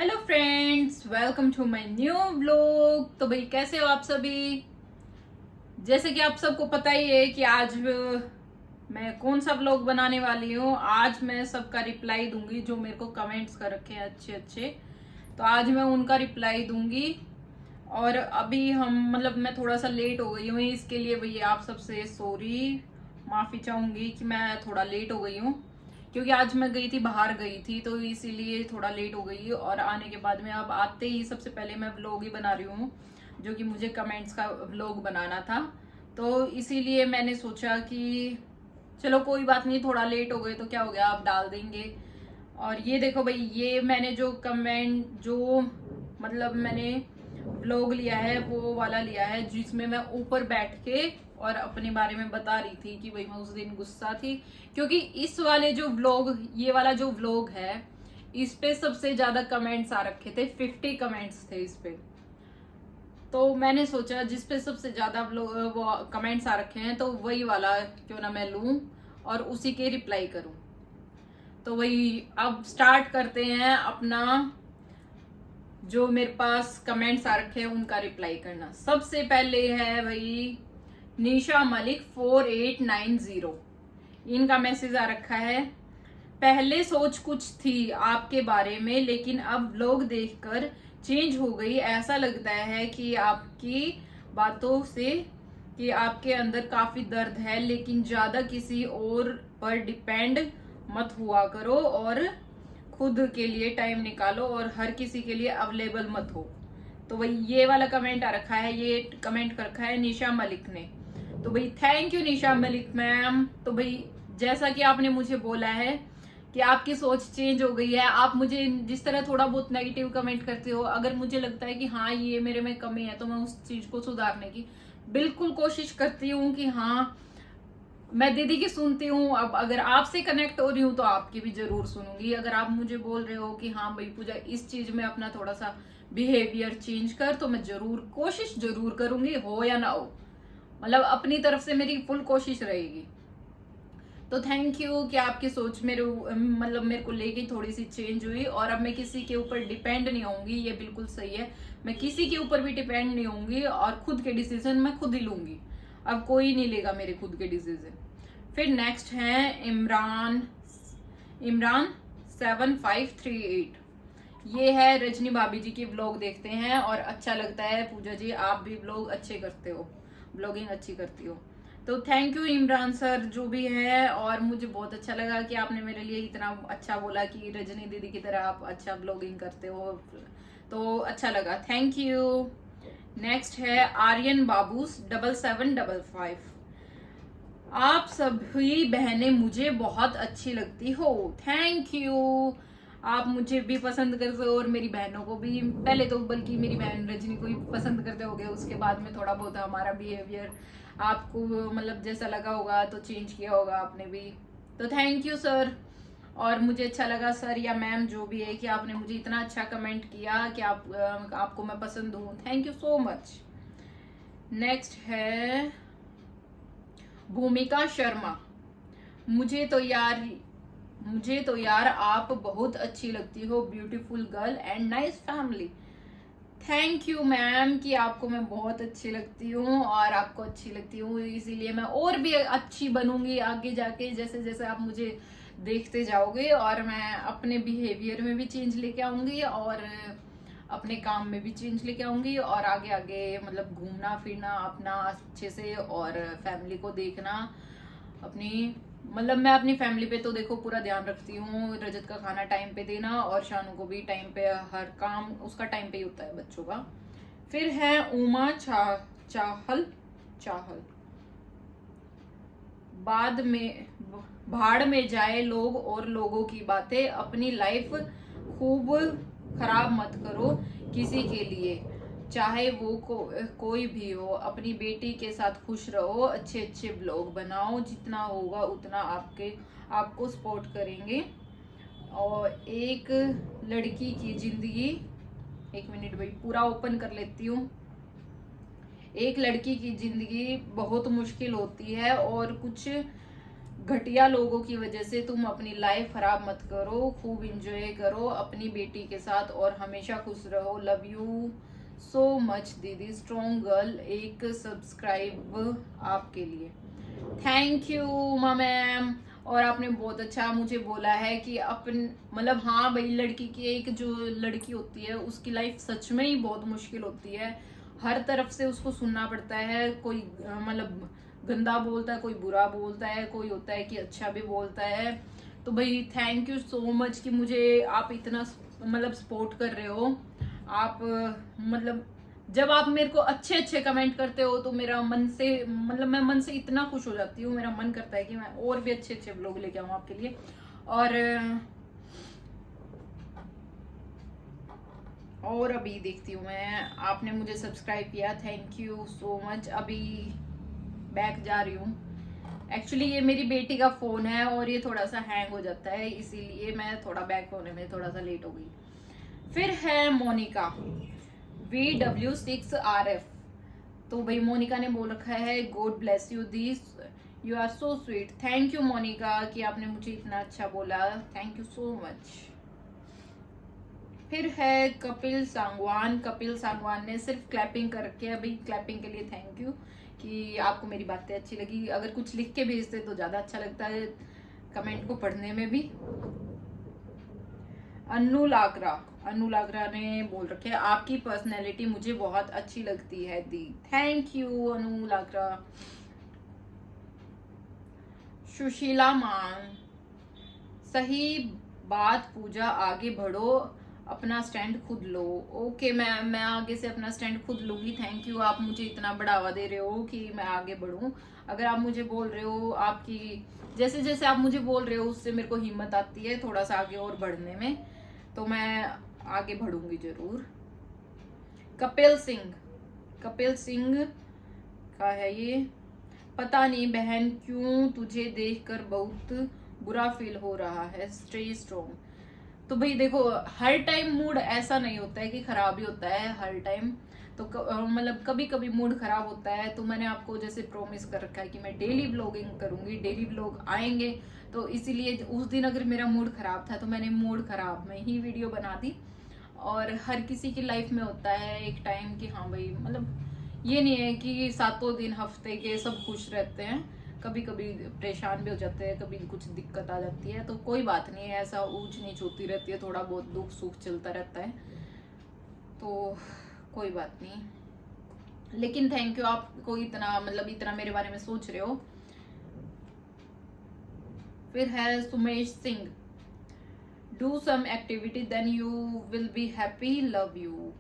Hello friends, welcome to my new vlog. तो भाई कैसे हो आप सभी। जैसे कि आप सबको पता ही है कि आज मैं कौन सा व्लॉग बनाने वाली हूँ। आज मैं सबका रिप्लाई दूंगी जो मेरे को कमेंट्स कर रखे हैं अच्छे अच्छे। तो आज मैं उनका रिप्लाई दूंगी। और अभी मैं थोड़ा सा लेट हो गई हूँ, इसके लिए भैया आप सबसे सॉरी, माफी चाहूंगी कि मैं थोड़ा लेट हो गई हूँ। क्योंकि आज मैं गई थी, बाहर गई थी, तो इसीलिए थोड़ा लेट हो गई। और आने के बाद में अब आते ही सबसे पहले मैं व्लॉग ही बना रही हूँ, जो कि मुझे कमेंट्स का व्लॉग बनाना था। तो इसीलिए मैंने सोचा कि चलो कोई बात नहीं, थोड़ा लेट हो गए तो क्या हो गया, आप डाल देंगे। और ये देखो भाई, ये मैंने जो कमेंट जो मैंने व्लॉग लिया है वो वाला लिया है जिसमें मैं ऊपर बैठ के और अपने बारे में बता रही थी कि भाई मैं उस दिन गुस्सा थी। क्योंकि इस वाले जो व्लॉग, ये वाला जो व्लॉग है, इस पे सबसे ज्यादा कमेंट्स आ रखे थे, 50 कमेंट्स थे इस पे। तो मैंने सोचा जिस पे सबसे ज्यादा वो कमेंट्स आ रखे हैं तो वही वाला क्यों ना मैं लूं और उसी के रिप्लाई करूं। तो वही अब स्टार्ट करते हैं अपना, जो मेरे पास कमेंट्स आ रखे हैं उनका रिप्लाई करना। सबसे पहले है भाई निशा मलिक 4890। इनका मैसेज आ रखा है, पहले सोच कुछ थी आपके बारे में लेकिन अब लोग देखकर चेंज हो गई। ऐसा लगता है कि आपकी बातों से कि आपके अंदर काफी दर्द है, लेकिन ज्यादा किसी और पर डिपेंड मत हुआ करो और खुद के लिए टाइम निकालो और हर किसी के लिए अवेलेबल मत हो। तो भाई ये वाला कमेंट आ रखा है, ये कमेंट कर रखा है निशा मलिक ने। तो भाई thank you Nisha Malik ma'am. तो भाई जैसा कि आपने मुझे बोला है कि आपकी सोच चेंज हो गई है, आप मुझे जिस तरह थोड़ा बहुत नेगेटिव कमेंट करते हो, अगर मुझे लगता है कि हाँ ये मेरे में कमी है तो मैं उस चीज को सुधारने की बिल्कुल कोशिश करती हूँ कि हाँ मैं दीदी की सुनती हूँ। अब अगर आपसे कनेक्ट हो रही हूँ तो आपकी भी जरूर सुनूंगी। अगर आप मुझे बोल रहे हो कि हाँ भाई पूजा इस चीज में अपना थोड़ा सा बिहेवियर चेंज कर, तो मैं जरूर कोशिश जरूर करूंगी, हो या ना हो। अपनी तरफ से मेरी फुल कोशिश रहेगी। तो थैंक यू कि आपकी सोच मेरे को लेके थोड़ी सी चेंज हुई और अब मैं किसी के ऊपर डिपेंड नहीं होंगी। ये बिल्कुल सही है, मैं किसी के ऊपर भी डिपेंड नहीं होंगी और खुद के डिसीजन मैं खुद ही लूंगी। अब कोई नहीं लेगा मेरे खुद के डिसीजन। फिर नेक्स्ट है इमरान इमरान 7538। ये है रजनी भाभी जी की ब्लॉग देखते हैं और अच्छा लगता है। पूजा जी आप भी ब्लॉग अच्छे करते हो, ब्लॉगिंग अच्छी करती हो। तो थैंक यू इमरान सर जो भी है। और मुझे बहुत अच्छा लगा कि आपने मेरे लिए इतना अच्छा बोला कि रजनी दीदी की तरह आप अच्छा ब्लॉगिंग करते हो, तो अच्छा लगा, थैंक यू। नेक्स्ट है आर्यन बाबू 7755। आप सभी बहनें मुझे बहुत अच्छी लगती हो, थैंक यू। आप मुझे भी पसंद करते हो और मेरी बहनों को भी, पहले तो बल्कि मेरी बहन रजनी को ही पसंद करते होगे, उसके बाद में थोड़ा बहुत हमारा बिहेवियर आपको जैसा लगा होगा तो चेंज किया होगा आपने भी। तो थैंक यू सर। और मुझे अच्छा लगा सर या मैम जो भी है कि आपने मुझे इतना अच्छा कमेंट किया कि आपको मैं पसंद हूँ, thank you so much. Next है भूमिका शर्मा। मुझे तो यार आप बहुत अच्छी लगती हो, beautiful girl and nice family. Thank you ma'am कि आपको मैं बहुत अच्छी लगती हूँ और आपको अच्छी लगती हूँ, इसीलिए मैं और भी अच्छी बनूंगी आगे जाके, जैसे जैसे आप मुझे देखते जाओगे। और मैं अपने बिहेवियर में भी चेंज लेके आऊंगी और अपने काम में भी चेंज लेके आऊंगी और आगे आगे घूमना फिरना अपना अच्छे से और फैमिली को देखना अपनी, मैं अपनी फैमिली पे तो देखो पूरा ध्यान रखती हूँ। रजत का खाना टाइम पे देना और शानू को भी टाइम पे, हर काम उसका टाइम पे ही होता है बच्चों का। फिर है उमा चाहल चाहल। बाद में भाड़ में जाए लोग और लोगों की बातें, अपनी लाइफ खूब खराब मत करो किसी के लिए, चाहे वो कोई भी हो। अपनी बेटी के साथ खुश रहो, अच्छे अच्छे ब्लॉग बनाओ, जितना होगा उतना आपको सपोर्ट करेंगे। और एक लड़की की जिंदगी, एक मिनट भाई पूरा ओपन कर लेती हूँ। एक लड़की की जिंदगी बहुत मुश्किल होती है और कुछ घटिया लोगों की वजह से तुम अपनी लाइफ खराब मत करो, खूब इंजॉय करो अपनी बेटी के साथ और हमेशा खुश रहो। लव यू सो मच दीदी, स्ट्रॉन्ग गर्ल। एक सब्सक्राइब आपके लिए। Thank you ma'am. और आपने बहुत अच्छा मुझे बोला है कि अपन मतलब हाँ भाई, लड़की की एक जो लड़की होती है उसकी लाइफ सच में ही बहुत मुश्किल होती है। हर तरफ से उसको सुनना पड़ता है, कोई मतलब गंदा बोलता है, कोई बुरा बोलता है, कोई होता है कि अच्छा भी बोलता है। तो भाई थैंक यू सो मच कि मुझे आप इतना मतलब सपोर्ट कर रहे हो। आप मतलब जब आप मेरे को अच्छे अच्छे कमेंट करते हो तो मेरा मन से मतलब मैं मन से इतना खुश हो जाती हूँ, मेरा मन करता है कि मैं और भी अच्छे अच्छे व्लॉग लेके आऊँ आपके लिए। और अभी देखती हूँ मैं, आपने मुझे सब्सक्राइब किया, थैंक यू सो मच। अभी बैक जा रही हूँ। एक्चुअली ये मेरी बेटी का फोन है और ये थोड़ा सा हैंग हो जाता है, इसीलिए मैं थोड़ा बैक होने में थोड़ा सा लेट हो गई। फिर है मोनिका VW6RF। तो भाई मोनिका ने बोल रखा है God bless you this, you are so sweet. Thank you Monica कि आपने मुझे इतना अच्छा बोला, थैंक यू सो मच। फिर है कपिल सांगवान। कपिल सांगवान ने सिर्फ क्लैपिंग कर रखी है, अभी क्लैपिंग के लिए थैंक यू कि आपको मेरी बातें अच्छी लगी। अगर कुछ लिख के भेजते तो ज्यादा अच्छा लगता है कमेंट को पढ़ने में भी। अनु लाकरा, अनु लाकरा ने बोल रखे है आपकी पर्सनैलिटी मुझे बहुत अच्छी लगती है दी। थैंक यू अनु लाकरा। सुशीला मान, सही बात पूजा, आगे बढ़ो, अपना स्टैंड खुद लो। ओके मैं आगे से अपना स्टैंड खुद लूंगी। थैंक यू, आप मुझे इतना बढ़ावा दे रहे हो कि मैं आगे बढ़ूं। अगर आप मुझे बोल रहे हो, आपकी जैसे जैसे आप मुझे बोल रहे हो उससे मेरे को हिम्मत आती है थोड़ा सा आगे और बढ़ने में, तो मैं आगे बढ़ूंगी जरूर। कपिल सिंह, कपिल सिंह का है ये। पता नहीं बहन क्यों तुझे देखकर बहुत बुरा फील हो रहा है, स्टे स्ट्रॉन्ग। तो भाई देखो, हर टाइम मूड ऐसा नहीं होता है कि खराब ही होता है हर टाइम। तो मतलब कभी कभी मूड खराब होता है, तो मैंने आपको जैसे प्रॉमिस कर रखा है कि मैं डेली व्लॉगिंग करूंगी, डेली व्लॉग आएंगे। तो इसीलिए उस दिन अगर मेरा मूड खराब था तो मैंने मूड खराब में ही वीडियो बना दी। और हर किसी की लाइफ में होता है एक टाइम कि हाँ भाई, मतलब ये नहीं है कि सातों दिन हफ्ते के सब खुश रहते हैं, कभी कभी परेशान भी हो जाते हैं, कभी कुछ दिक्कत आ जाती है। तो कोई बात नहीं है, ऐसा ऊंच नीच होती रहती है, थोड़ा बहुत दुख सुख चलता रहता है, तो कोई बात नहीं। लेकिन थैंक यू, आपको इतना मतलब इतना मेरे बारे में सोच रहे हो। फिर है Sumesh Singh, do some activity then you will be happy, love you.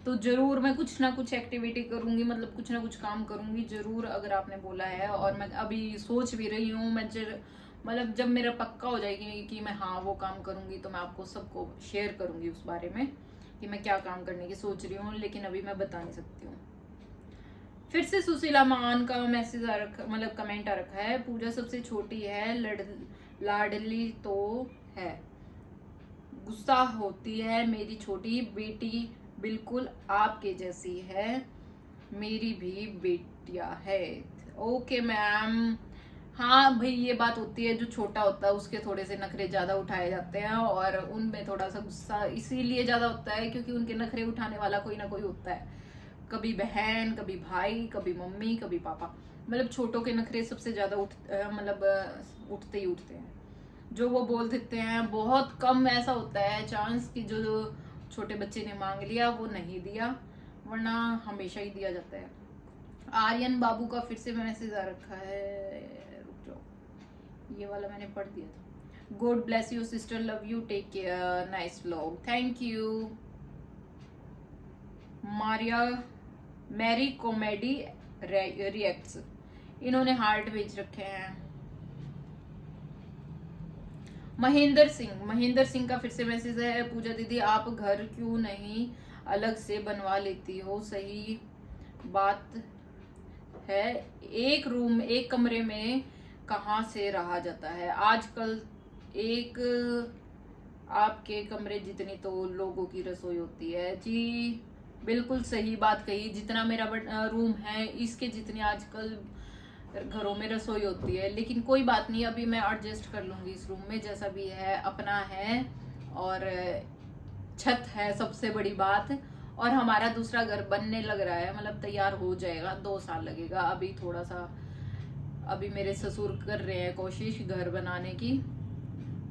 तो जरूर मैं कुछ ना कुछ एक्टिविटी करूंगी, मतलब कुछ ना कुछ काम करूंगी जरूर, अगर आपने बोला है। और मैं अभी सोच भी रही हूँ, मैं मतलब जब मेरा पक्का हो जाएगी कि मैं हाँ वो काम करूंगी तो मैं आपको सबको शेयर करूंगी उस बारे में कि मैं क्या काम करने की सोच रही हूँ, लेकिन अभी मैं बता नहीं सकती हूँ। फिर से सुशीला मान का मैसेज आ रखा, मतलब कमेंट आ रखा है, पूजा सबसे छोटी है, लाडली तो है, गुस्सा होती है, मेरी छोटी बेटी बिल्कुल आपके जैसी है, मेरी भी बेटियां है। Okay ma'am. हाँ भाई, ये बात होती है, जो छोटा होता है उसके थोड़े से नखरे ज्यादा उठाए जाते हैं और उनमें थोड़ा सा गुस्सा इसीलिए ज्यादा होता है क्योंकि उनके नखरे उठाने वाला कोई ना कोई होता है, कभी बहन, कभी भाई, कभी मम्मी, कभी पापा। मतलब छोटों के नखरे सबसे ज्यादा मतलब उठते ही उठते हैं, जो वो बोल देते हैं। बहुत कम ऐसा होता है चांस कि जो छोटे बच्चे ने मांग लिया वो नहीं दिया, वरना हमेशा ही दिया जाता है। आर्यन बाबू का फिर से मैसेज आ रखा है, रुक जाओ, ये वाला मैंने पढ़ दिया था। God bless you sister, love you, take care, nice vlog, thank you. Maria Mary comedy reacts, इन्होंने हार्ट भेज रखे हैं। महेंद्र सिंह का फिर से मैसेज है, पूजा दीदी आप घर क्यों नहीं अलग से बनवा लेती हो, सही बात है, एक रूम एक कमरे में कहाँ से रहा जाता है आजकल, एक आपके कमरे जितनी तो लोगों की रसोई होती है। जी बिल्कुल सही बात कही, जितना मेरा रूम है इसके जितनी आजकल घरों में रसोई होती है, लेकिन कोई बात नहीं, अभी मैं एडजस्ट कर लूंगी इस रूम में, जैसा भी है अपना है। और छत है सबसे बड़ी बात। और हमारा दूसरा घर बनने लग रहा है, मतलब तैयार हो जाएगा, 2 साल लगेगा। अभी थोड़ा सा, अभी मेरे ससुर कर रहे हैं कोशिश घर बनाने की।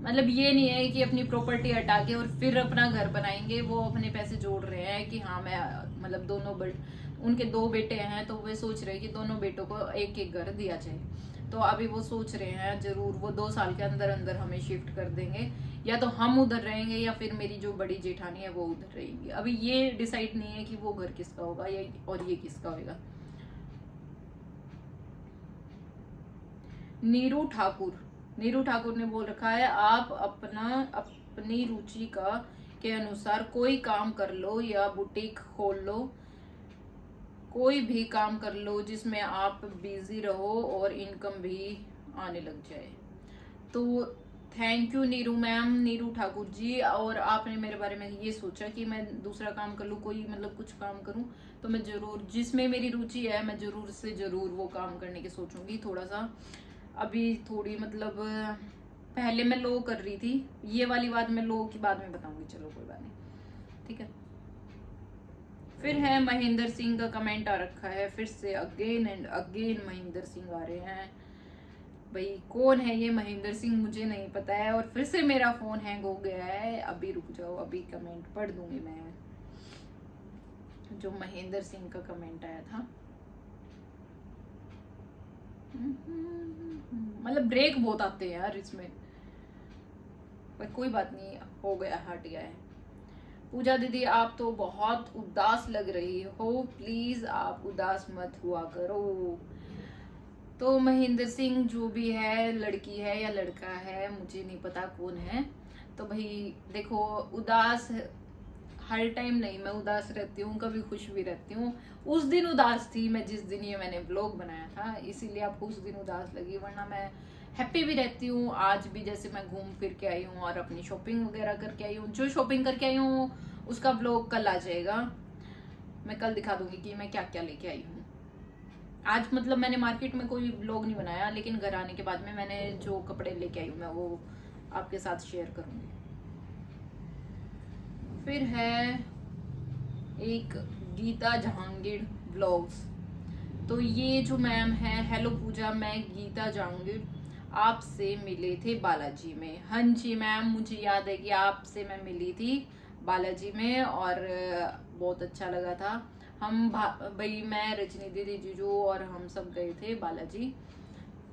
मतलब ये नहीं है कि अपनी प्रॉपर्टी हटा के और फिर अपना घर बनाएंगे, वो अपने पैसे जोड़ रहे हैं कि हाँ मैं, मतलब दोनों उनके 2 बेटे हैं, तो वे सोच रहे हैं कि दोनों बेटों को एक एक घर दिया जाए। तो अभी वो सोच रहे हैं, जरूर वो 2 साल के अंदर अंदर हमें शिफ्ट कर देंगे, या तो हम उधर रहेंगे या फिर मेरी जो बड़ी जेठानी है वो उधर रहेगी। अभी ये डिसाइड नहीं है कि वो घर किसका होगा या और ये किसका होगा। नीरू ठाकुर ने बोल रखा है, आप अपनी रुचि के अनुसार कोई काम कर लो या बुटीक खोल लो, कोई भी काम कर लो जिसमें आप बिजी रहो और इनकम भी आने लग जाए। तो thank you Neeru ma'am, Neeru Thakur ji. और आपने मेरे बारे में ये सोचा कि मैं दूसरा काम कर लूँ, कोई मतलब कुछ काम करूँ, तो मैं जरूर, जिसमें मेरी रुचि है मैं जरूर से जरूर वो काम करने की सोचूंगी। थोड़ा सा अभी थोड़ी मतलब पहले मैं लो कर रही थी, ये वाली बात मैं लो की बाद में बताऊंगी, चलो कोई बात नहीं, ठीक है। फिर है महेंद्र सिंह का कमेंट आ रखा है, फिर से again and again Mahendra Singh आ रहे हैं। भाई कौन है ये महेंद्र सिंह, मुझे नहीं पता है। और फिर से मेरा फोन हैंग हो गया है, अभी रुक जाओ, अभी कमेंट पढ़ दूंगी मैं, जो महेंद्र सिंह का कमेंट आया था। मतलब ब्रेक बहुत आते हैं यार इसमें, पर कोई बात नहीं, हो गया, हट गया है। पूजा दीदी आप तो बहुत उदास लग रही हो, प्लीज आप उदास मत हुआ करो। तो महेंद्र सिंह जो भी है, लड़की है या लड़का है मुझे नहीं पता कौन है, तो भाई देखो, उदास हर टाइम नहीं मैं उदास रहती हूँ, कभी खुश भी रहती हूँ। उस दिन उदास थी मैं जिस दिन ये मैंने ब्लॉग बनाया था, इसीलिए आपको उस दिन उदास लगी, वरना मैं हैप्पी भी रहती हूँ। आज भी जैसे मैं घूम फिर के आई हूँ और अपनी शॉपिंग वगैरह करके आई हूँ, जो शॉपिंग करके आई हूँ उसका ब्लॉग कल आ जाएगा, मैं कल दिखा दूंगी कि मैं क्या क्या लेके आई हूँ। आज मतलब मैंने मार्केट में कोई ब्लॉग नहीं बनाया, लेकिन घर आने के बाद में मैंने जो कपड़े लेके आई हूँ मैं वो आपके साथ शेयर करूंगी। फिर है एक गीता जहांगीर ब्लॉग्स, तो ये जो मैम है, हेलो पूजा, मैं गीता जहांगीर, आपसे मिले थे बालाजी में। हाँ जी मैम, मुझे याद है कि आपसे मैं मिली थी बालाजी में और बहुत अच्छा लगा था। हम भाई मैं, रजनी दीदी, जीजू और हम सब गए थे बालाजी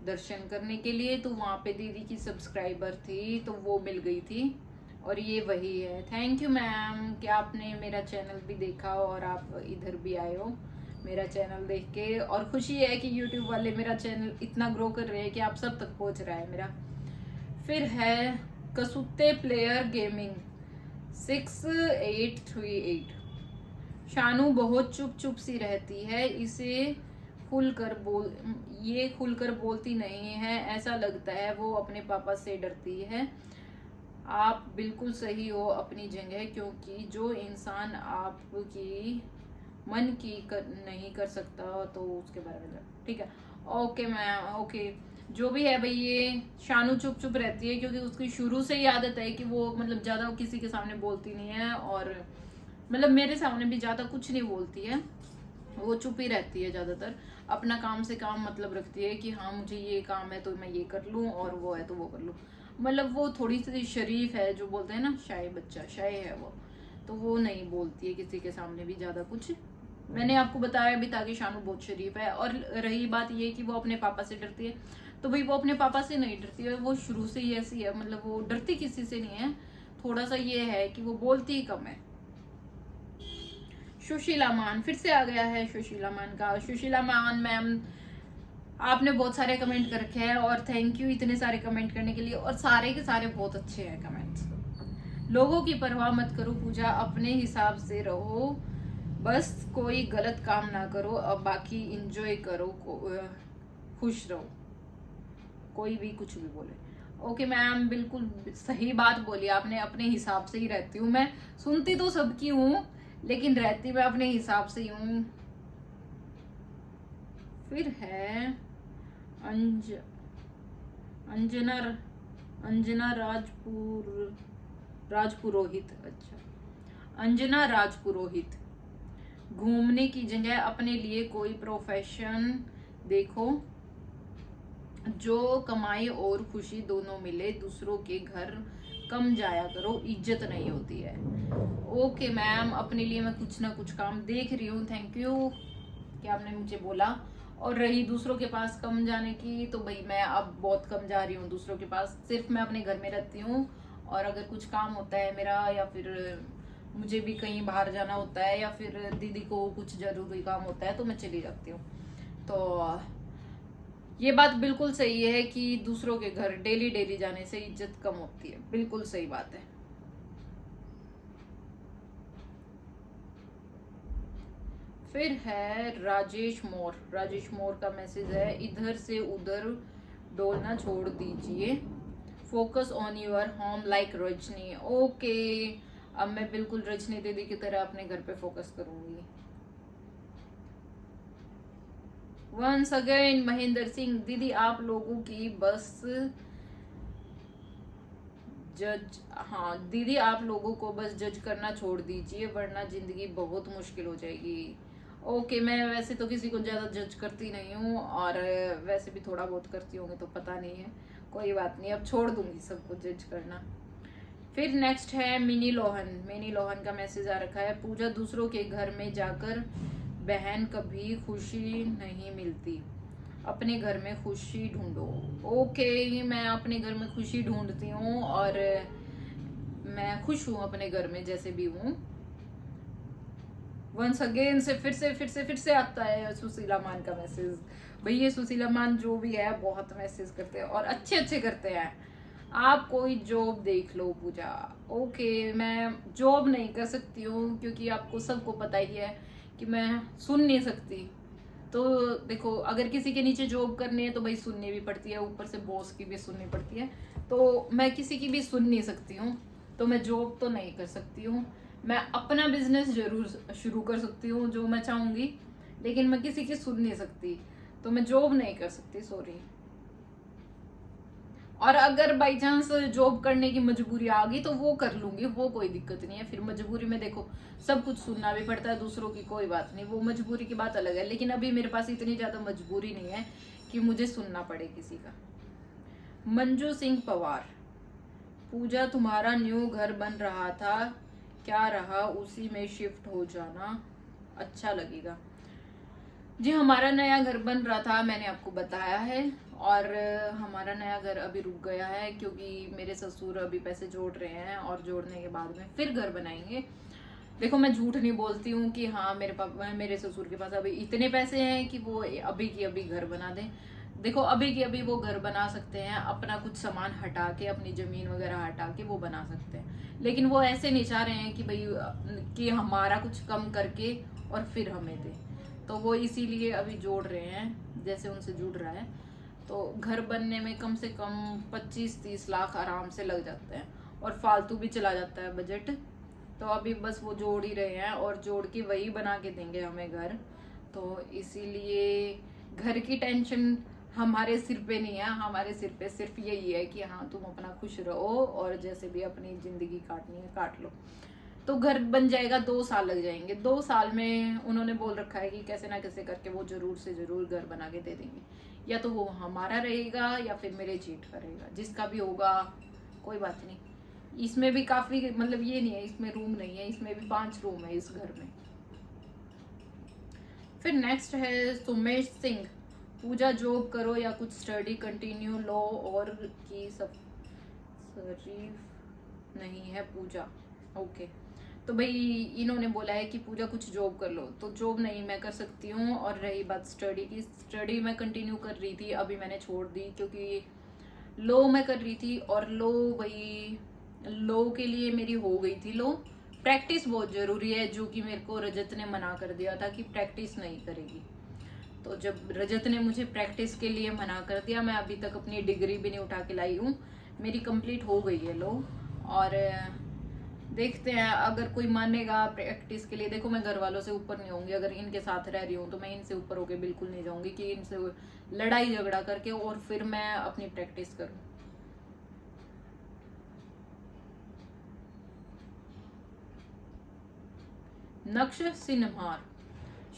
दर्शन करने के लिए, तो वहाँ पे दीदी की सब्सक्राइबर थी तो वो मिल गई थी, और ये वही है। थैंक यू मैम कि आपने मेरा चैनल भी देखा और आप इधर भी आए हो मेरा चैनल देख के, और खुशी है कि यूट्यूब वाले मेरा चैनल इतना ग्रो कर रहे हैं कि आप सब तक पहुंच रहा है मेरा। फिर है कसुत्ते प्लेयर गेमिंग 6838, शानू बहुत चुप चुप सी रहती है, ये खुलकर बोलती नहीं है, ऐसा लगता है वो अपने पापा से डरती है। आप बिल्कुल सही हो अपनी जगह, क्योंकि जो इंसान आपकी मन की नहीं कर सकता तो उसके बारे में, ठीक है। ओके मैम, ओके, जो भी है भाई, ये शानू चुप चुप रहती है क्योंकि उसकी शुरू से ही आदत है कि वो मतलब ज्यादा किसी के सामने बोलती नहीं है, और मतलब मेरे सामने भी ज्यादा कुछ नहीं बोलती है, वो चुप ही रहती है ज्यादातर, अपना काम से काम मतलब रखती है कि हाँ मुझे ये काम है तो मैं ये कर लूँ, और वो है तो वो कर लूँ। मतलब वो थोड़ी सी शरीफ है, जो बोलते हैं ना शाय बच्चा, शाय है वो, तो वो नहीं बोलती है किसी के सामने भी ज्यादा कुछ। मैंने आपको बताया भी था कि शानू बहुत शरीफ है। और रही बात ये कि वो अपने पापा से डरती है, तो भाई वो अपने पापा से नहीं डरती है, वो शुरू से ही ऐसी है, मतलब वो डरती किसी से नहीं है, थोड़ा सा ये है कि वो बोलती ही कम है। सुशीला मान फिर से आ गया है, सुशीला मान का। सुशीला मान मैम, आपने बहुत सारे कमेंट कर रखे हैं और थैंक यू इतने सारे कमेंट करने के लिए, और सारे के सारे बहुत अच्छे हैं कमेंट्स। लोगों की परवाह मत करो पूजा, अपने हिसाब से रहो, बस कोई गलत काम ना करो, अब बाकी इंजॉय करो, खुश रहो, कोई भी कुछ भी बोले। ओके मैम, बिल्कुल सही बात बोली आपने, अपने हिसाब से ही रहती हूँ मैं, सुनती तो सबकी हूँ लेकिन रहती मैं अपने हिसाब से ही हूँ। फिर है अंज अंजना अंजना राजपुरोहित। अच्छा, अंजना राजपुरोहित। घूमने की जगह अपने लिए कोई प्रोफेशन देखो जो कमाई और खुशी दोनों मिले। दूसरों के घर कम जाया करो, इज्जत नहीं होती है। ओके मैम, अपने लिए मैं कुछ ना कुछ काम देख रही हूँ। थैंक यू कि आपने मुझे बोला। और रही दूसरों के पास कम जाने की, तो भाई मैं अब बहुत कम जा रही हूँ दूसरों के पास। सिर्फ मैं अपने घर में रहती हूँ, और अगर कुछ काम होता है मेरा, या फिर मुझे भी कहीं बाहर जाना होता है, या फिर दीदी को कुछ जरूरी काम होता है, तो मैं चली जाती हूँ। तो ये बात बिल्कुल सही है कि दूसरों के घर डेली डेली जाने से इज्जत कम होती है। बिल्कुल सही बात है। फिर है राजेश मोर का मैसेज है, इधर से उधर डोलना छोड़ दीजिए, focus on your home like Rajni. Okay, अब मैं बिल्कुल रजनी दीदी की तरह अपने घर पे फोकस करूंगी। वंस अगेन महेंद्र सिंह, दीदी आप लोगों की बस जज, हाँ दीदी आप लोगों को बस जज करना छोड़ दीजिए, वरना जिंदगी बहुत मुश्किल हो जाएगी। ओके, मैं वैसे तो किसी को ज्यादा जज करती नहीं हूँ, और वैसे भी थोड़ा बहुत करती होंगी, तो पता नहीं है। कोई बात नहीं, अब छोड़ दूंगी सबको जज करना। फिर नेक्स्ट है मिनी लोहन का मैसेज आ रखा है, पूजा दूसरों के घर में जाकर बहन कभी खुशी नहीं मिलती, अपने घर में खुशी ढूंढो। ओके, मैं अपने घर में खुशी ढूंढती हूँ, और मैं खुश हूँ अपने घर में जैसे भी हूँ। वंस अगेन से फिर से आता है सुशीला मान का मैसेज। भाई ये सुशीला मान जो भी है बहुत मैसेज करते हैं, और अच्छे करते हैं। आप कोई जॉब देख लो पूजा। ओके, मैं जॉब नहीं कर सकती हूँ, क्योंकि आपको सबको पता ही है कि मैं सुन नहीं सकती। तो देखो, अगर किसी के नीचे जॉब करनी है तो भाई सुननी भी पड़ती है, ऊपर से बॉस की भी सुननी पड़ती है। तो मैं किसी की भी सुन नहीं सकती हूँ, तो मैं जॉब तो नहीं कर सकती हूँ। मैं अपना बिजनेस जरूर शुरू कर सकती हूँ जो मैं चाहूंगी, लेकिन मैं किसी की सुन नहीं सकती, तो मैं जॉब नहीं कर सकती, सॉरी। और अगर बाई चांस जॉब करने की मजबूरी आ गई तो वो कर लूंगी, वो कोई दिक्कत नहीं है। फिर मजबूरी में देखो सब कुछ सुनना भी पड़ता है दूसरों की, कोई बात नहीं, वो मजबूरी की बात अलग है। लेकिन अभी मेरे पास इतनी ज्यादा मजबूरी नहीं है कि मुझे सुनना पड़े किसी का। मंजू सिंह पवार, पूजा तुम्हारा न्यू घर बन रहा था, क्या रहा उसी में शिफ्ट हो जाना, अच्छा लगेगा। जी, हमारा नया घर बन रहा था, मैंने आपको बताया है। और हमारा नया घर अभी रुक गया है, क्योंकि मेरे ससुर अभी पैसे जोड़ रहे हैं, और जोड़ने के बाद में फिर घर बनाएंगे। देखो, मैं झूठ नहीं बोलती हूँ कि हाँ मेरे ससुर के पास अभी इतने पैसे हैं कि वो अभी की अभी घर बना दें। देखो, अभी की अभी वो घर बना सकते हैं, अपना कुछ सामान हटा के, अपनी जमीन वगैरह हटा के वो बना सकते हैं। लेकिन वो ऐसे नहीं चाह रहे हैं कि भाई कि हमारा कुछ कम करके और फिर हमें दे। तो वो इसीलिए अभी जोड़ रहे हैं, जैसे उनसे जुड़ रहा है। तो घर बनने में कम से कम 25-30 लाख आराम से लग जाते हैं, और फालतू भी चला जाता है बजट। तो अभी बस वो जोड़ ही रहे हैं, और जोड़ के वही बना के देंगे हमें घर। तो इसीलिए घर की टेंशन हमारे सिर पे नहीं है, हमारे सिर पे सिर्फ यही है कि हाँ तुम अपना खुश रहो, और जैसे भी अपनी जिंदगी काटनी है काट लो। तो घर बन जाएगा, 2 साल लग जाएंगे। 2 साल में उन्होंने बोल रखा है कि कैसे ना कैसे करके वो जरूर से जरूर घर बना के दे देंगे। या तो वो हमारा रहेगा, या फिर मेरे जेठ का रहेगा, जिसका भी होगा कोई बात नहीं। इसमें भी काफी, मतलब ये नहीं है इसमें रूम नहीं है, इसमें भी 5 रूम है इस घर में। फिर नेक्स्ट है सुमेश सिंह, पूजा जॉब करो या कुछ स्टडी कंटिन्यू लो, और की सब शरीफ नहीं है पूजा। ओके, तो भाई इन्होंने बोला है कि पूजा कुछ जॉब कर लो, तो जॉब नहीं मैं कर सकती हूँ। और रही बात स्टडी की, स्टडी मैं कंटिन्यू कर रही थी, अभी मैंने छोड़ दी, क्योंकि लो मैं कर रही थी, और लो भाई लो के लिए मेरी हो गई थी लो। प्रैक्टिस बहुत जरूरी है, जो कि मेरे को रजत ने मना कर दिया था कि प्रैक्टिस नहीं करेगी। तो जब रजत ने मुझे प्रैक्टिस के लिए मना कर दिया, मैं अभी तक अपनी डिग्री भी नहीं उठा के लाई हूँ, मेरी कंप्लीट हो गई है लो। और देखते हैं अगर कोई मानेगा प्रैक्टिस के लिए। देखो मैं घर वालों से ऊपर नहीं होंगी, अगर इनके साथ रह रही हूँ तो मैं इनसे ऊपर होके बिल्कुल नहीं जाऊंगी कि इनसे लड़ाई झगड़ा करके और फिर मैं अपनी प्रैक्टिस करूँ। नक्श सिन्हार,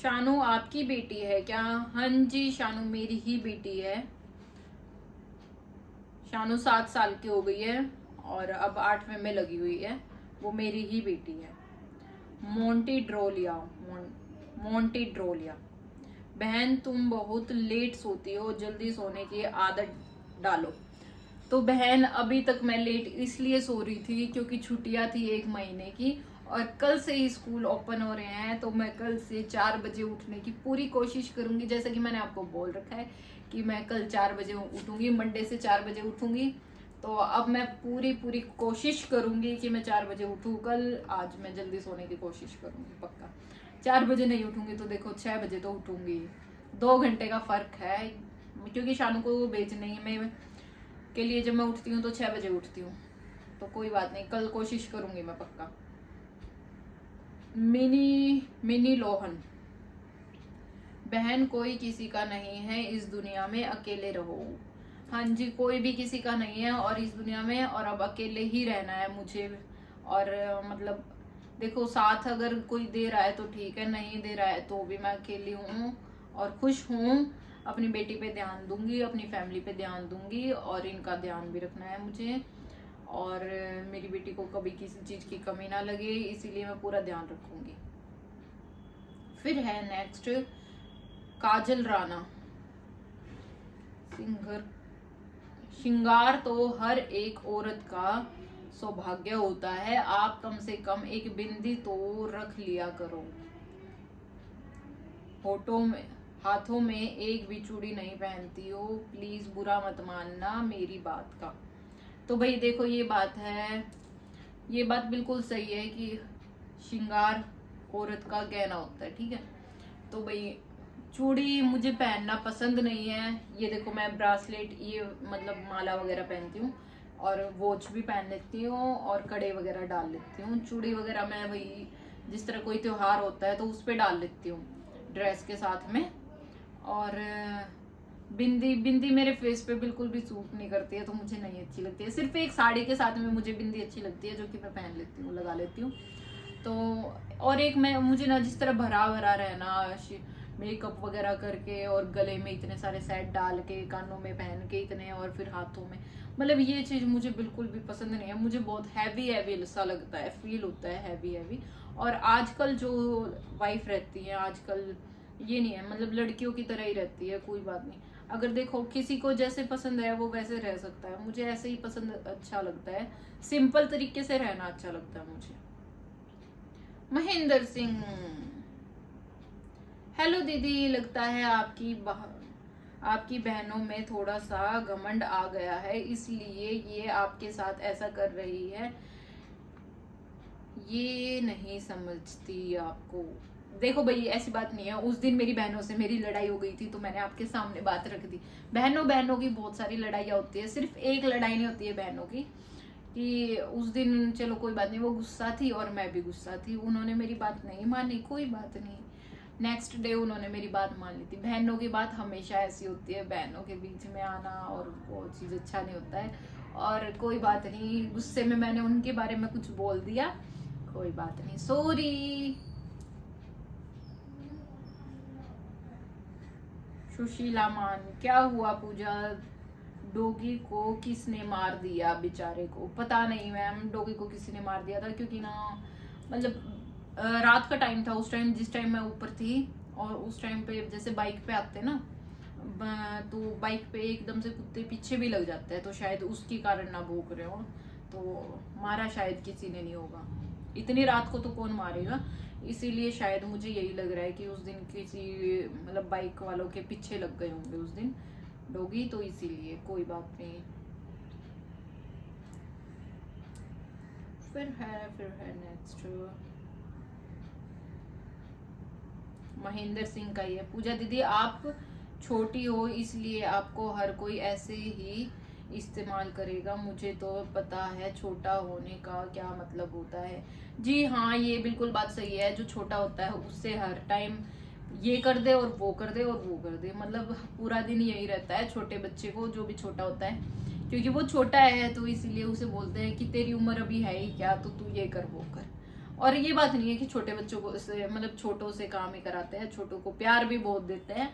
शानू आपकी बेटी है क्या? हाँ जी शानू मेरी ही बेटी है। शानू 7 साल की हो गई है और अब 8वें में लगी हुई है। वो मेरी ही बेटी है। मोंटी ड्रोलिया, मोंटी ड्रोलिया, बहन तुम बहुत लेट सोती हो, जल्दी सोने की आदत डालो। तो बहन अभी तक मैं लेट इसलिए सो रही थी क्योंकि छुट्टियां थी 1 महीने की और कल से ही स्कूल ओपन हो रहे हैं, तो मैं कल से 4 बजे उठने की पूरी कोशिश करूंगी। जैसा कि मैंने आपको बोल रखा है कि मैं कल 4 बजे उठूंगी, मंडे से 4 बजे उठूंगी। तो अब मैं पूरी कोशिश करूंगी कि मैं 4 बजे उठूं कल। आज मैं जल्दी सोने की कोशिश करूंगी पक्का। 4 बजे नहीं उठूंगी तो देखो 6 बजे तो उठूंगी। 2 घंटे का फर्क है क्योंकि शानू को भेजने में के लिए जब मैं उठती हूँ तो 6 बजे उठती हूँ। तो कोई बात नहीं, कल कोशिश करूंगी मैं पक्का। मिनी लोहन, बहन कोई किसी का नहीं है इस दुनिया में, अकेले रहो। हाँ जी कोई भी किसी का नहीं है और इस दुनिया में, और अब अकेले ही रहना है मुझे। और मतलब देखो साथ अगर कोई दे रहा है तो ठीक है, नहीं दे रहा है तो भी मैं अकेली हूँ और खुश हूँ। अपनी बेटी पे ध्यान दूंगी, अपनी फैमिली पे ध्यान दूंगी और इनका ध्यान भी रखना है मुझे। और मेरी बेटी को कभी किसी चीज की कमी ना लगे, इसीलिए मैं पूरा ध्यान रखूंगी। फिर है नेक्स्ट काजल राणा, सिंगर, श्रृंगार तो हर एक औरत का सौभाग्य होता है, आप कम से कम एक बिंदी तो रख लिया करो। होठों में हाथों में एक भी चूड़ी नहीं पहनती हो, प्लीज बुरा मत मानना मेरी बात का। तो भाई देखो ये बात है, ये बात बिल्कुल सही है कि श्रृंगार औरत का गहना होता है, ठीक है। तो भाई चूड़ी मुझे पहनना पसंद नहीं है। ये देखो मैं ब्रासलेट, ये मतलब माला वगैरह पहनती हूँ और वॉच भी पहन लेती हूँ और कड़े वगैरह डाल लेती हूँ। चूड़ी वगैरह मैं वही जिस तरह कोई त्योहार होता है तो उस पर डाल लेती हूँ ड्रेस के साथ में। और बिंदी, बिंदी मेरे फेस पे बिल्कुल भी सूट नहीं करती है तो मुझे नहीं अच्छी लगती है। सिर्फ एक साड़ी के साथ में मुझे बिंदी अच्छी लगती है जो कि मैं पहन लेती हूँ, लगा लेती हूँ। तो और एक मैं मुझे ना जिस तरह भरा भरा रहना, मेकअप वगैरह करके और गले में इतने सारे सेट डाल के, कानों में पहन के इतने, और फिर हाथों में, मतलब ये चीज मुझे बिल्कुल भी पसंद नहीं है। मुझे बहुत हैवी हैवी सा लगता है, फील होता है हैवी हैवी। और आजकल जो वाइफ रहती है आजकल ये नहीं है, मतलब लड़कियों की तरह ही रहती है। कोई बात नहीं, अगर देखो किसी को जैसे पसंद है वो वैसे रह सकता है, मुझे ऐसे ही पसंद अच्छा लगता है, सिंपल तरीके से रहना अच्छा लगता है मुझे। महेंद्र सिंह, हेलो दीदी, लगता है आपकी बहनों में थोड़ा सा घमंड आ गया है इसलिए ये आपके साथ ऐसा कर रही है, ये नहीं समझती आपको। देखो भाई ऐसी बात नहीं है, उस दिन मेरी बहनों से मेरी लड़ाई हो गई थी तो मैंने आपके सामने बात रख दी। बहनों बहनों की बहुत सारी लड़ाइयाँ होती है, सिर्फ एक लड़ाई नहीं होती है बहनों की। कि उस दिन चलो कोई बात नहीं, वो गुस्सा थी और मैं भी गुस्सा थी, उन्होंने मेरी बात नहीं मानी, कोई बात नहीं। नेक्स्ट डे उन्होंने मेरी बात मान ली थी। बहनों की बात हमेशा ऐसी होती है, बहनों के बीच में आना और वो चीज़ अच्छा नहीं होता है। और कोई बात नहीं, गुस्से में मैंने उनके बारे में कुछ बोल दिया, कोई बात नहीं, सॉरी। सुशीला मान, क्या हुआ पूजा, डॉगी को किसने मार दिया बेचारे को? पता नहीं मैम, डॉगी को किसी ने मार दिया था क्योंकि ना मतलब रात का टाइम था उस टाइम, जिस टाइम मैं ऊपर थी। और उस टाइम पे जैसे बाइक पे आते ना तो बाइक पे एकदम से कुत्ते पीछे भी लग जाते हैं, तो शायद उसके कारण ना भूख रहे हो, तो मारा शायद किसी ने नहीं होगा। इतनी रात को तो कौन मारेगा, इसीलिए शायद मुझे यही लग रहा है कि उस दिन किसी मतलब बाइक वालों के पीछे लग गए होंगे उस दिन डॉगी, तो इसीलिए कोई बात नहीं। फिर है नेक्स्ट महेंद्र सिंह का ये, पूजा दीदी आप छोटी हो इसलिए आपको हर कोई ऐसे ही इस्तेमाल करेगा। मुझे तो पता है छोटा होने का क्या मतलब होता है। जी हाँ, ये बिल्कुल बात सही है। जो छोटा होता है उससे हर टाइम ये कर दे और वो कर दे और वो कर दे, मतलब पूरा दिन यही रहता है छोटे बच्चे को, जो भी छोटा होता है, क्योंकि वो छोटा है तो इसीलिए उसे बोलते हैं कि तेरी उम्र अभी है ही क्या, तो तू ये कर वो कर। और ये बात नहीं है कि छोटे बच्चों को मतलब छोटों से काम ही कराते हैं, छोटों को प्यार भी बहुत देते हैं,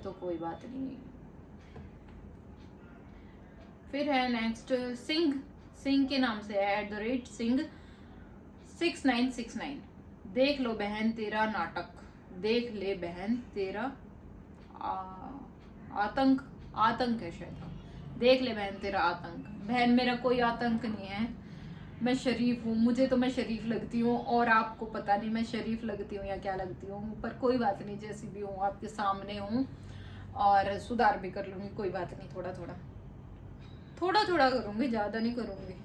तो कोई बात नहीं। फिर है नेक्स्ट सिंह, सिंह के नाम से है @सिंह 6969। देख लो बहन तेरा नाटक, देख ले बहन तेरा आतंक, आतंक है शायद, देख ले बहन तेरा आतंक। बहन मेरा कोई आतंक नहीं है, मैं शरीफ हूँ, मुझे तो मैं शरीफ लगती हूँ, और आपको पता नहीं मैं शरीफ लगती हूँ या क्या लगती हूँ, पर कोई बात नहीं, जैसी भी हूँ आपके सामने हूँ और सुधार भी कर लूंगी, कोई बात नहीं, थोड़ा थोड़ा थोड़ा थोड़ा करूंगी, ज्यादा नहीं करूंगी।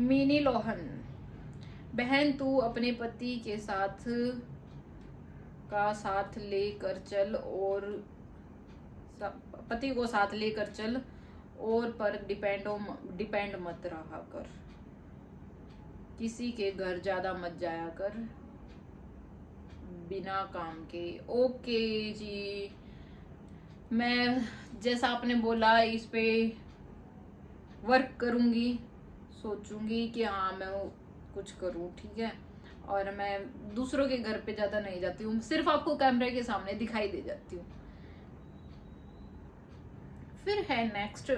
मिनी लोहन, बहन तू अपने पति के साथ का साथ लेकर चल, और पति को साथ लेकर चल, और पर डिपेंड मत रहा कर, किसी के घर ज्यादा मत जाया कर बिना काम के। ओके जी, मैं जैसा आपने बोला इस पे वर्क करूंगी, सोचूंगी कि हाँ मैं कुछ करूं, ठीक है। और मैं दूसरों के घर पे ज्यादा नहीं जाती हूँ, सिर्फ आपको कैमरे के सामने दिखाई दे जाती हूँ। फिर है नेक्स्ट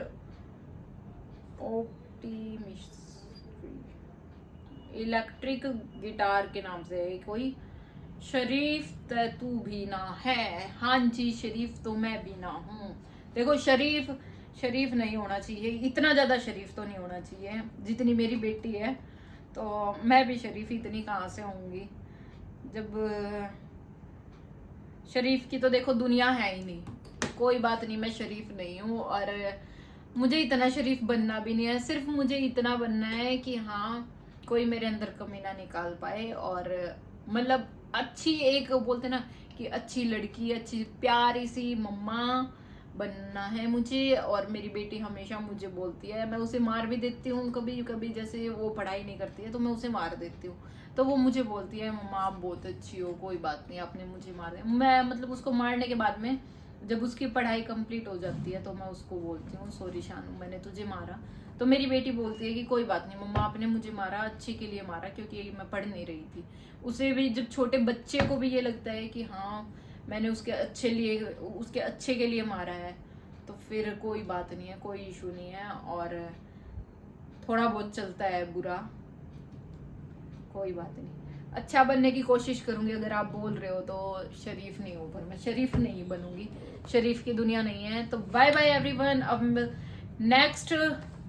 इलेक्ट्रिक गिटार के नाम से है कोई, शरीफ तू भी ना है। हाँ जी, शरीफ तो मैं भी ना हूँ। देखो शरीफ शरीफ नहीं होना चाहिए, इतना ज्यादा शरीफ तो नहीं होना चाहिए जितनी मेरी बेटी है, तो मैं भी शरीफ इतनी कहाँ से होंगी, जब शरीफ की तो देखो दुनिया है ही नहीं। कोई बात नहीं, मैं शरीफ नहीं हूँ, और मुझे इतना शरीफ बनना भी नहीं है, सिर्फ मुझे इतना बनना है कि हाँ कोई मेरे अंदर कमी ना निकाल पाए, और मतलब अच्छी, एक बोलते ना कि अच्छी लड़की, अच्छी प्यारी सी मम्मा बनना है मुझे। और मेरी बेटी हमेशा मुझे बोलती है, मैं उसे मार भी देती हूँ कभी कभी, जैसे वो पढ़ाई नहीं करती है तो मैं उसे मार देती हूँ, तो वो मुझे बोलती है मम्मा आप बहुत अच्छी हो, कोई बात नहीं आपने मुझे मार दिया। मैं मतलब उसको मारने के बाद में जब उसकी पढ़ाई कंप्लीट हो जाती है तो मैं उसको बोलती हूँ सॉरी शानू मैंने तुझे मारा, तो मेरी बेटी बोलती है कि कोई बात नहीं मम्मा आपने मुझे मारा, अच्छे के लिए मारा, क्योंकि मैं पढ़ नहीं रही थी। उसे भी, जब छोटे बच्चे को भी ये लगता है कि हाँ मैंने उसके अच्छे के लिए मारा है, तो फिर कोई बात नहीं है, कोई इशू नहीं है, और थोड़ा बहुत चलता है बुरा, कोई बात नहीं, अच्छा बनने की कोशिश करूंगी। अगर आप बोल रहे हो तो शरीफ नहीं हूँ, पर मैं शरीफ नहीं बनूंगी, शरीफ की दुनिया नहीं है। तो बाय बाय एवरीवन, अब नेक्स्ट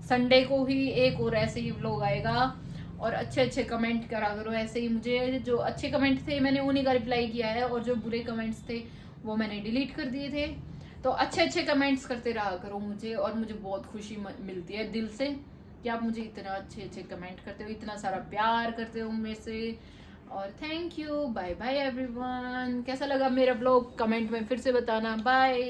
संडे को ही एक और ऐसे ही व्लॉग आएगा, और अच्छे अच्छे कमेंट करा करो ऐसे ही। मुझे जो अच्छे कमेंट थे मैंने उन्हीं का रिप्लाई किया है, और जो बुरे कमेंट्स थे वो मैंने डिलीट कर दिए थे। तो अच्छे अच्छे कमेंट्स करते रहा करो मुझे, और मुझे बहुत खुशी मिलती है दिल से कि आप मुझे इतना अच्छे अच्छे कमेंट करते हो, इतना सारा प्यार करते हो मेरे से, और thank you. Bye bye everyone, कैसा लगा मेरा ब्लॉग कमेंट में फिर से बताना। बाय।